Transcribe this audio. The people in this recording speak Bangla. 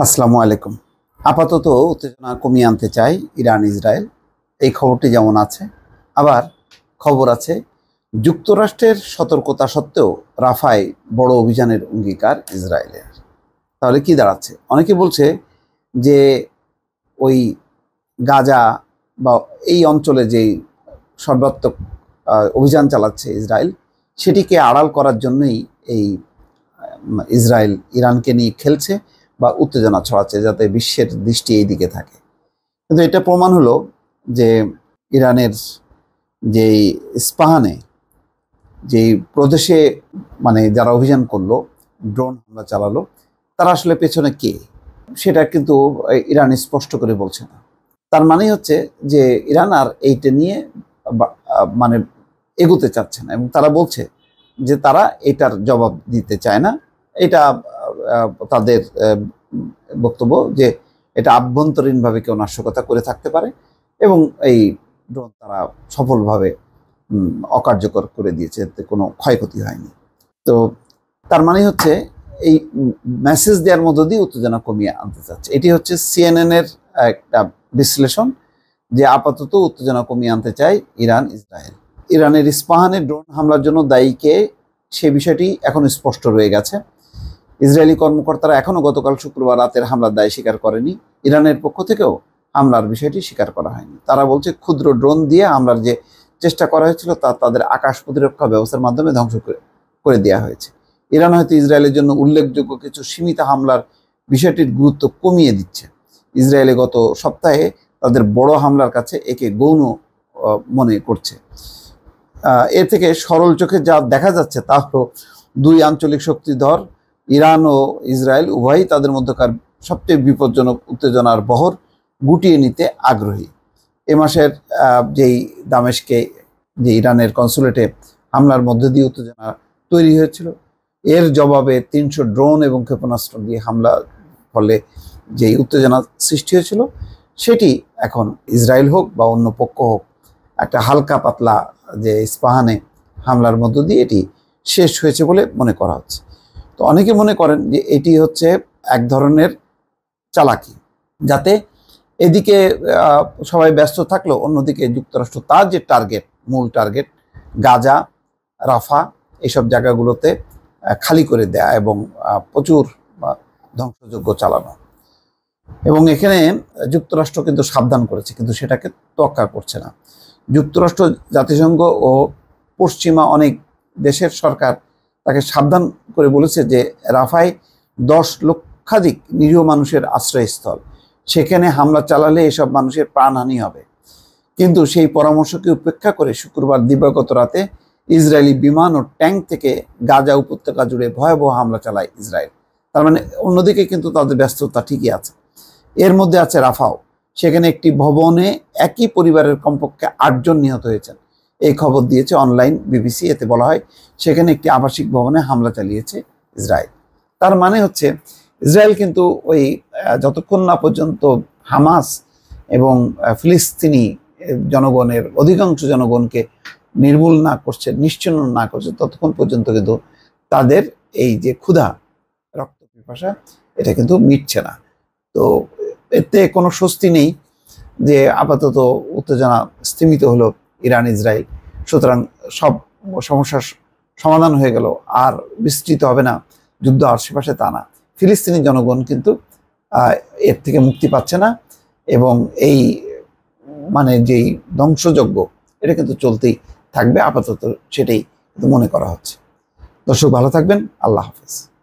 আসসালামু আলাইকুম। আপাতত উত্তেজনা কমিয়ে আনতে চায় ইরান ইসরায়েল, এই খবরটি যেমন আছে, আবার খবর আছে যুক্তরাষ্ট্রের সতর্কতা সত্ত্বেও রাফায় বড় অভিযানের অঙ্গীকার ইসরায়েলের। তাহলে কি দাঁড়াচ্ছে? অনেকে বলছে যে ওই গাজা বা এই অঞ্চলে যেই সর্বাত্মক অভিযান চালাচ্ছে ইসরায়েল, সেটিকে আড়াল করার জন্যই এই ইসরায়েল ইরানকে নিয়ে খেলছে বা উত্তেজনা ছড়াচ্ছে, যাতে বিশ্বের দৃষ্টি এই দিকে থাকে। কিন্তু এটা প্রমাণ হলো যে ইরানের যেই ইস্পাহানে যেই প্রদেশে মানে যারা অভিযান করলো, ড্রোন হামলা চালালো, তারা আসলে পেছনে কে, সেটা কিন্তু ইরান স্পষ্ট করে বলছে না। তার মানে হচ্ছে যে ইরান আর এইটা নিয়ে মানে এগোতে চাচ্ছে না, এবং তারা বলছে যে তারা এটার জবাব দিতে চায় না। এটা তাদের বক্তব্য যে এটা আভ্যন্তরীণভাবে কেউ নাশকতা করে থাকতে পারে, এবং এই ড্রোন তারা সফলভাবে অকার্যকর করে দিয়েছে, এতে কোনো ক্ষয়ক্ষতি হয়নি। তো তার মানে হচ্ছে এই মেসেজ দেওয়ার মধ্য দিয়ে উত্তেজনা কমিয়ে আনতে চাচ্ছে। এটি হচ্ছে CNN এর একটা বিশ্লেষণ, যে আপাতত উত্তেজনা কমিয়ে আনতে চায় ইরান ইসরায়েল। ইরানের ইস্পাহানে ড্রোন হামলার জন্য দায়ী কে, সে বিষয়টি এখন স্পষ্ট রয়ে গেছে। ইসরায়েলি কর্মকর্তারা এখনও গতকাল শুক্রবার রাতের হামলার দায় স্বীকার করেনি। ইরানের পক্ষ থেকেও হামলার বিষয়টি স্বীকার করা হয়নি। তারা বলছে ক্ষুদ্র ড্রোন দিয়ে হামলার যে চেষ্টা করা হয়েছিল তা তাদের আকাশ প্রতিরক্ষা ব্যবস্থার মাধ্যমে ধ্বংস করে দেওয়া হয়েছে। ইরান হয়তো ইসরায়েলের জন্য উল্লেখযোগ্য কিছু সীমিত হামলার বিষয়টির গুরুত্ব কমিয়ে দিচ্ছে। ইসরায়েলে গত সপ্তাহে তাদের বড় হামলার কাছে একে গৌণ মনে করছে। এর থেকে সরল চোখে যা দেখা যাচ্ছে তা হলো দুই আঞ্চলিক শক্তিধর ইরান ও ইসরায়েল উভয়ই তাদের মধ্যকার সবচেয়ে বিপজ্জনক উত্তেজনার বহর গুটিয়ে নিতে আগ্রহী। এ মাসের যেই দামেস্কে যে ইরানের কনসুলেটে হামলার মধ্য দিয়ে উত্তেজনা তৈরি হয়েছিল, এর জবাবে 300 ড্রোন এবং ক্ষেপণাস্ত্র দিয়ে হামলার ফলে যেই উত্তেজনা সৃষ্টি হয়েছিল, সেটি এখন ইসরায়েল হোক বা অন্য পক্ষ হোক, একটা হালকা পাতলা যে ইস্পাহানে হামলার মধ্য দিয়ে এটি শেষ হয়েছে বলে মনে করা হচ্ছে। তো অনেকে মনে করেন যে এটি হচ্ছে এক ধরনের চালাকি, যাতে এদিকে সবাই ব্যস্ত থাকলো, অন্যদিকে যুক্তরাষ্ট্র তার যে টার্গেট, মূল টার্গেট গাজা, রাফা, এইসব জায়গাগুলোতে খালি করে দেয়া এবং প্রচুর ধ্বংসযজ্ঞ চালানো। এবং এখানে যুক্তরাষ্ট্র কিন্তু সাবধান করেছে, কিন্তু সেটাকে তোয়াক্কা করছে না। যুক্তরাষ্ট্র, জাতিসংঘ ও পশ্চিমা অনেক দেশের সরকার তাকে সাবধান করে বলেছে যে রাফায় 10 লক্ষাধিক নিরীহ মানুষের আশ্রয়স্থল, সেখানে হামলা চালালে এসব মানুষের প্রাণহানি হবে। কিন্তু সেই পরামর্শকে উপেক্ষা করে শুক্রবার দিবাগত রাতে ইসরায়েলি বিমান ও ট্যাঙ্ক থেকে গাজা উপত্যকা জুড়ে ভয়াবহ হামলা চালায় ইসরায়েল। তার মানে অন্যদিকে কিন্তু তাদের ব্যস্ততা ঠিকই আছে। এর মধ্যে আছে রাফাও, সেখানে একটি ভবনে একই পরিবারের কমপক্ষে 8 জন নিহত হয়েছেন, এই খবর দিয়েছে অনলাইন বিবিসি। এতে বলা হয় সেখানে একটি আবাসিক ভবনে হামলা চালিয়েছে ইসরায়েল। তার মানে হচ্ছে ইসরায়েল কিন্তু ওই যতক্ষণ না পর্যন্ত হামাস এবং ফিলিস্তিনি জনগণের অধিকাংশ জনগণকে নির্মূল না করছে, নিশ্চিহ্ন না করছে, ততক্ষণ পর্যন্ত কিন্তু তাদের এই যে ক্ষুধা, রক্ত পিপাসা, এটা কিন্তু মিটছে না। তো এতে কোনো স্বস্তি নেই যে আপাতত উত্তেজনা স্থিমিত হলো ইরান ইসরায়েল, সুতরাং সব সমস্যার সমাধান হয়ে গেল, আর বিস্তৃত হবে না যুদ্ধ আশেপাশে, তা না। ফিলিস্তিনি জনগণ কিন্তু এর থেকে মুক্তি পাচ্ছে না, এবং এই মানে যেই ধ্বংসযজ্ঞ, এটা কিন্তু চলতেই থাকবে আপাতত, সেটাই কিন্তু মনে করা হচ্ছে। দর্শক, ভালো থাকবেন। আল্লাহ হাফেজ।